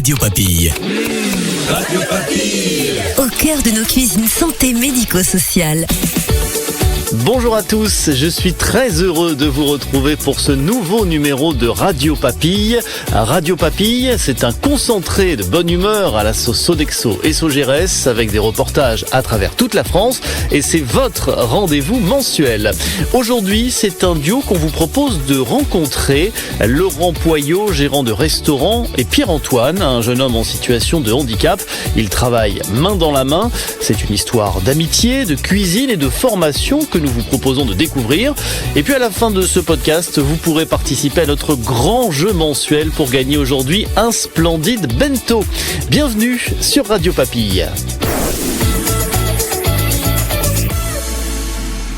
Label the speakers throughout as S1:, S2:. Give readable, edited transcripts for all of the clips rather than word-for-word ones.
S1: Radio Papille.
S2: Radio Papille.
S3: Au cœur de nos cuisines santé médico-sociales.
S4: Bonjour à tous, je suis très heureux de vous retrouver pour ce nouveau numéro de Radio Papille. Radio Papille, c'est un concentré de bonne humeur à la sauce Sodexo et Sogeres avec des reportages à travers toute la France et c'est votre rendez-vous mensuel. Aujourd'hui, c'est un duo qu'on vous propose de rencontrer. Laurent Poyot, gérant de restaurant, et Pierre-Antoine, un jeune homme en situation de handicap. Ils travaillent main dans la main. C'est une histoire d'amitié, de cuisine et de formation que nous vous proposons de découvrir. Et puis à la fin de ce podcast, vous pourrez participer à notre grand jeu mensuel pour gagner aujourd'hui un splendide bento. Bienvenue sur Radio Papille.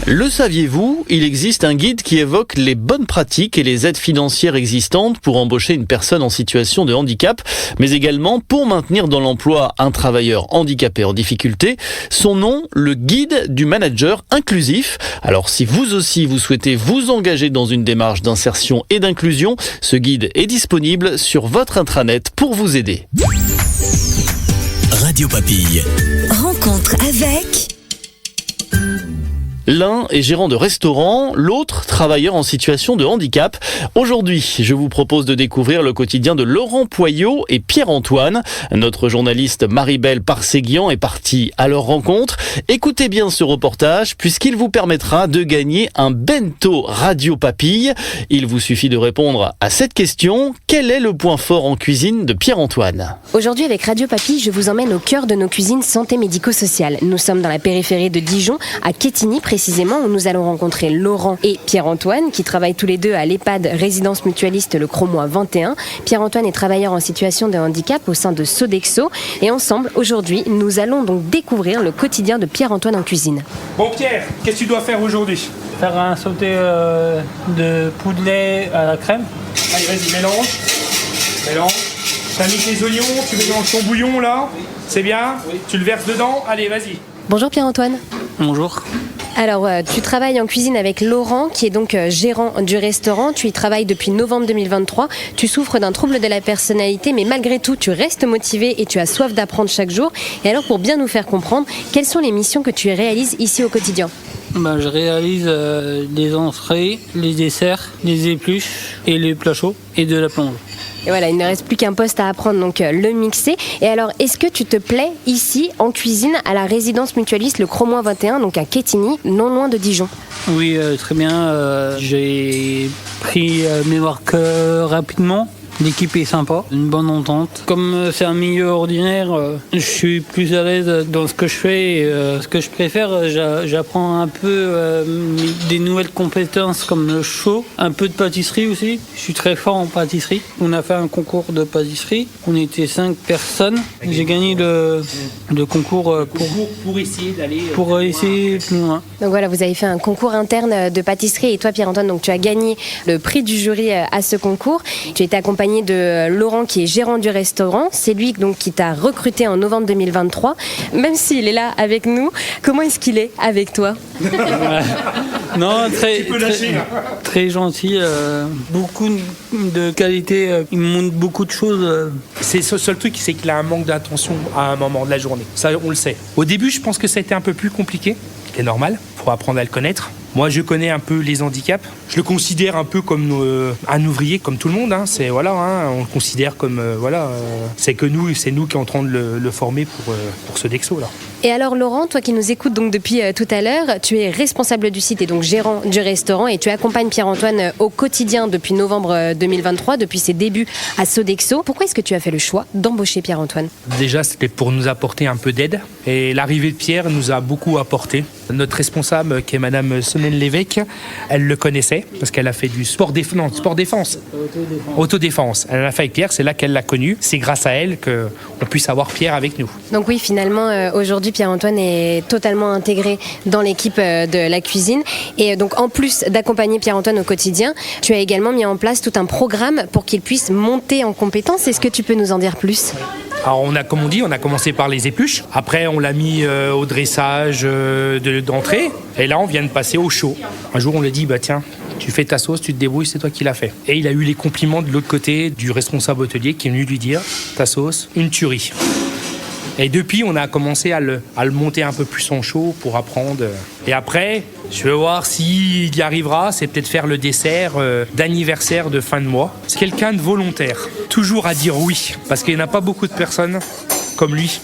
S4: Le saviez-vous, il existe un guide qui évoque les bonnes pratiques et les aides financières existantes pour embaucher une personne en situation de handicap, mais également pour maintenir dans l'emploi un travailleur handicapé en difficulté. Son nom, le guide du manager inclusif. Alors si vous aussi vous souhaitez vous engager dans une démarche d'insertion et d'inclusion, ce guide est disponible sur votre intranet pour vous aider.
S1: Radio Papille.
S3: Rencontre avec...
S4: L'un est gérant de restaurant, l'autre travailleur en situation de handicap. Aujourd'hui, je vous propose de découvrir le quotidien de Laurent Poyot et Pierre-Antoine. Notre journaliste Marie-Belle Parseguian est partie à leur rencontre. Écoutez bien ce reportage puisqu'il vous permettra de gagner un bento Radio Papille. Il vous suffit de répondre à cette question. Quel est le point fort en cuisine de Pierre-Antoine ?
S5: Aujourd'hui avec Radio Papille, je vous emmène au cœur de nos cuisines santé médico-sociales. Nous sommes dans la périphérie de Dijon, à Quetigny précisément, où nous allons rencontrer Laurent et Pierre-Antoine qui travaillent tous les deux à l'EHPAD Résidence Mutualiste Le Cromois 21. Pierre-Antoine est travailleur en situation de handicap au sein de Sodexo et ensemble, aujourd'hui, nous allons donc découvrir le quotidien de Pierre-Antoine en cuisine.
S6: Bon Pierre, qu'est-ce que tu dois faire aujourd'hui ?
S7: Faire un sauté de poulet à la crème.
S6: Allez vas-y, mélange. T'as mis tes oignons, tu mélanges ton bouillon là, c'est bien ? Oui. Tu le verses dedans, allez vas-y.
S5: Bonjour Pierre-Antoine.
S7: Bonjour.
S5: Alors, tu travailles en cuisine avec Laurent, qui est donc gérant du restaurant. Tu y travailles depuis novembre 2023. Tu souffres d'un trouble de la personnalité, mais malgré tout, tu restes motivé et tu as soif d'apprendre chaque jour. Et alors, pour bien nous faire comprendre, quelles sont les missions que tu réalises ici au quotidien ?
S7: Je réalise les entrées, les desserts, les épluches et les plats chauds et de la plonge.
S5: Et voilà, il ne reste plus qu'un poste à apprendre, donc le mixer. Et alors, est-ce que tu te plais ici, en cuisine, à la résidence mutualiste Le Cromois 21, donc à Quetigny, non loin de Dijon ?
S7: Oui, très bien. J'ai pris mes marques rapidement. L'équipe est sympa, une bonne entente. Comme c'est un milieu ordinaire, je suis plus à l'aise dans ce que je fais. Ce que je préfère, j'apprends un peu des nouvelles compétences comme le chaud, un peu de pâtisserie aussi. Je suis très fort en pâtisserie. On a fait un concours de pâtisserie. On était 5 personnes. J'ai gagné le concours
S6: pour essayer d'aller
S7: pour essayer plus loin.
S5: Donc voilà, vous avez fait un concours interne de pâtisserie et toi Pierre-Antoine, donc tu as gagné le prix du jury à ce concours. Tu étais accompagné de Laurent qui est gérant du restaurant. C'est lui donc qui t'a recruté en novembre 2023. Même s'il est là avec nous, comment est-ce qu'il est avec toi ?
S7: Non, très gentil, beaucoup de qualité, il me montre beaucoup de choses.
S6: C'est ce seul truc, c'est qu'il a un manque d'attention à un moment de la journée. Ça, on le sait. Au début, je pense que ça a été un peu plus compliqué. C'est normal, faut apprendre à le connaître. Moi, je connais un peu les handicaps. Je le considère un peu comme un ouvrier, comme tout le monde. C'est on le considère comme c'est nous qui sommes en train de le former pour Sodexo là.
S5: Et alors Laurent, toi qui nous écoutes donc depuis tout à l'heure, tu es responsable du site et donc gérant du restaurant et tu accompagnes Pierre-Antoine au quotidien depuis novembre 2023, depuis ses débuts à Sodexo. Pourquoi est-ce que tu as fait le choix d'embaucher Pierre-Antoine ?
S6: Déjà, c'était pour nous apporter un peu d'aide et l'arrivée de Pierre nous a beaucoup apporté. Notre responsable, qui est Madame Semaine-Lévesque, elle le connaissait parce qu'elle a fait du sport défense. Autodéfense. Elle l'a fait avec Pierre, c'est là qu'elle l'a connu. C'est grâce à elle qu'on puisse avoir Pierre avec nous.
S5: Donc oui, finalement, aujourd'hui, Pierre-Antoine est totalement intégré dans l'équipe de la cuisine. Et donc, en plus d'accompagner Pierre-Antoine au quotidien, tu as également mis en place tout un programme pour qu'il puisse monter en compétences. Est-ce que tu peux nous en dire plus ?
S6: Alors on a commencé par les épluches. Après on l'a mis au dressage d'entrée. Et là on vient de passer au chaud. Un jour on lui a dit tiens, tu fais ta sauce, tu te débrouilles, c'est toi qui l'as fait. Et il a eu les compliments de l'autre côté du responsable hôtelier qui est venu lui dire ta sauce, une tuerie. Et depuis, on a commencé à le monter un peu plus en chaud pour apprendre. Et après, je vais voir s'il y arrivera. C'est peut-être faire le dessert d'anniversaire de fin de mois. C'est quelqu'un de volontaire, toujours à dire oui, parce qu'il n'y en a pas beaucoup de personnes comme lui.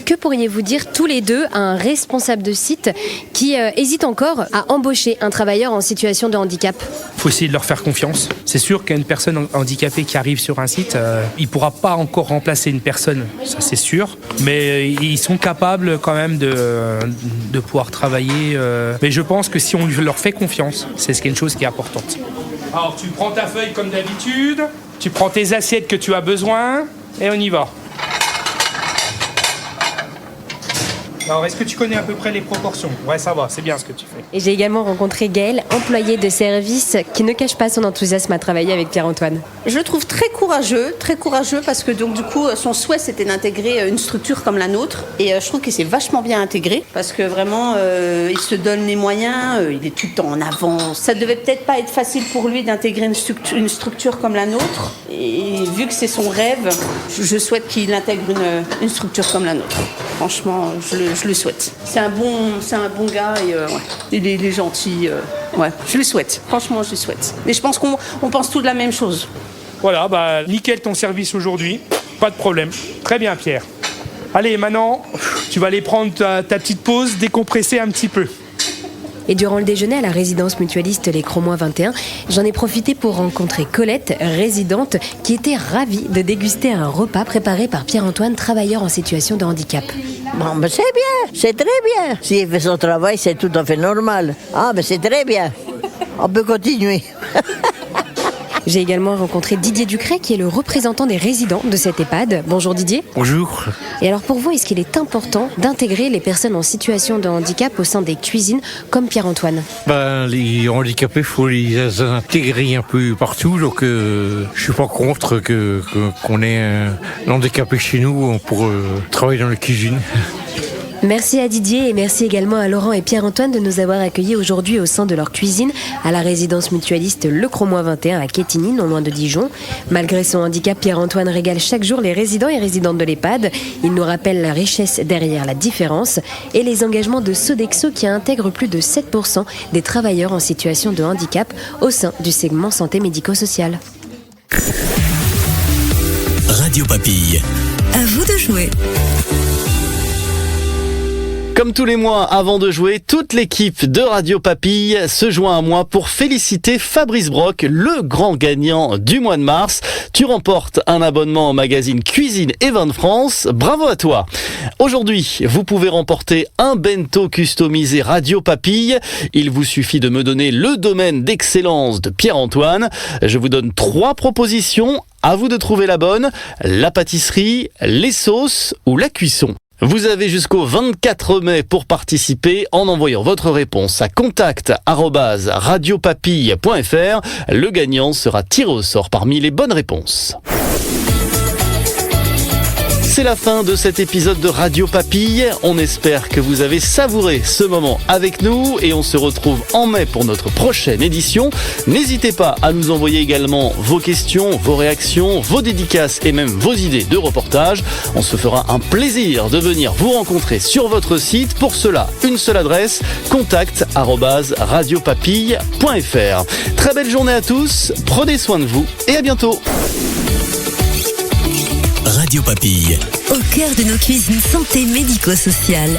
S5: Que pourriez-vous dire tous les deux à un responsable de site qui hésite encore à embaucher un travailleur en situation de handicap ?
S6: Il faut essayer de leur faire confiance. C'est sûr qu'une personne handicapée qui arrive sur un site, il ne pourra pas encore remplacer une personne, ça c'est sûr. Mais ils sont capables quand même de pouvoir travailler. Mais je pense que si on leur fait confiance, c'est une chose qui est importante. Alors tu prends ta feuille comme d'habitude, tu prends tes assiettes que tu as besoin et on y va. Alors, est-ce que tu connais à peu près les proportions ? Ouais, ça va, c'est bien ce que tu fais.
S5: Et j'ai également rencontré Gaël, employé de service, qui ne cache pas son enthousiasme à travailler avec Pierre-Antoine.
S1: Je le trouve très courageux parce que donc du coup son souhait c'était d'intégrer une structure comme la nôtre et je trouve qu'il s'est vachement bien intégré parce que vraiment il se donne les moyens, il est tout le temps en avance. Ça devait peut-être pas être facile pour lui d'intégrer une structure comme la nôtre et vu que c'est son rêve, je souhaite qu'il intègre une structure comme la nôtre. Franchement, je le souhaite. C'est un bon gars et il est gentil. Je le souhaite. Franchement, je le souhaite. Mais je pense qu'on pense tous de la même chose.
S6: Voilà, nickel ton service aujourd'hui. Pas de problème. Très bien, Pierre. Allez, maintenant, tu vas aller prendre ta petite pause, décompresser un petit peu.
S5: Et durant le déjeuner à la résidence mutualiste Les Cromois 21, j'en ai profité pour rencontrer Colette, résidente, qui était ravie de déguster un repas préparé par Pierre-Antoine, travailleur en situation de handicap.
S8: Bon, c'est bien, c'est très bien. S'il fait son travail, c'est tout à fait normal. C'est très bien. On peut continuer.
S5: J'ai également rencontré Didier Ducret, qui est le représentant des résidents de cette EHPAD. Bonjour Didier.
S9: Bonjour.
S5: Et alors pour vous, est-ce qu'il est important d'intégrer les personnes en situation de handicap au sein des cuisines comme Pierre-Antoine ?
S9: Les handicapés, il faut les intégrer un peu partout. Donc je suis pas contre qu'on ait un handicapé chez nous pour travailler dans la cuisine.
S5: Merci à Didier et merci également à Laurent et Pierre-Antoine de nous avoir accueillis aujourd'hui au sein de leur cuisine à la résidence mutualiste Le Cromois 21 à Quetigny, non loin de Dijon. Malgré son handicap, Pierre-Antoine régale chaque jour les résidents et résidentes de l'EHPAD. Il nous rappelle la richesse derrière la différence et les engagements de Sodexo qui intègrent plus de 7% des travailleurs en situation de handicap au sein du segment santé médico-sociale.
S2: Radio Papille.
S3: À vous de jouer.
S4: Comme tous les mois, avant de jouer, toute l'équipe de Radio Papille se joint à moi pour féliciter Fabrice Brock, le grand gagnant du mois de mars. Tu remportes un abonnement au magazine Cuisine et Vin de France. Bravo à toi. Aujourd'hui, vous pouvez remporter un bento customisé Radio Papille. Il vous suffit de me donner le domaine d'excellence de Pierre-Antoine. Je vous donne 3 propositions. À vous de trouver la bonne. La pâtisserie, les sauces ou la cuisson. Vous avez jusqu'au 24 mai pour participer en envoyant votre réponse à contact@radiopapille.fr. Le gagnant sera tiré au sort parmi les bonnes réponses. C'est la fin de cet épisode de Radio Papille. On espère que vous avez savouré ce moment avec nous et on se retrouve en mai pour notre prochaine édition. N'hésitez pas à nous envoyer également vos questions, vos réactions, vos dédicaces et même vos idées de reportage. On se fera un plaisir de venir vous rencontrer sur votre site. Pour cela, une seule adresse, contact@radiopapille.fr. Très belle journée à tous, prenez soin de vous et à bientôt.
S2: Radio Papille.
S3: Au cœur de nos cuisines santé médico-sociale.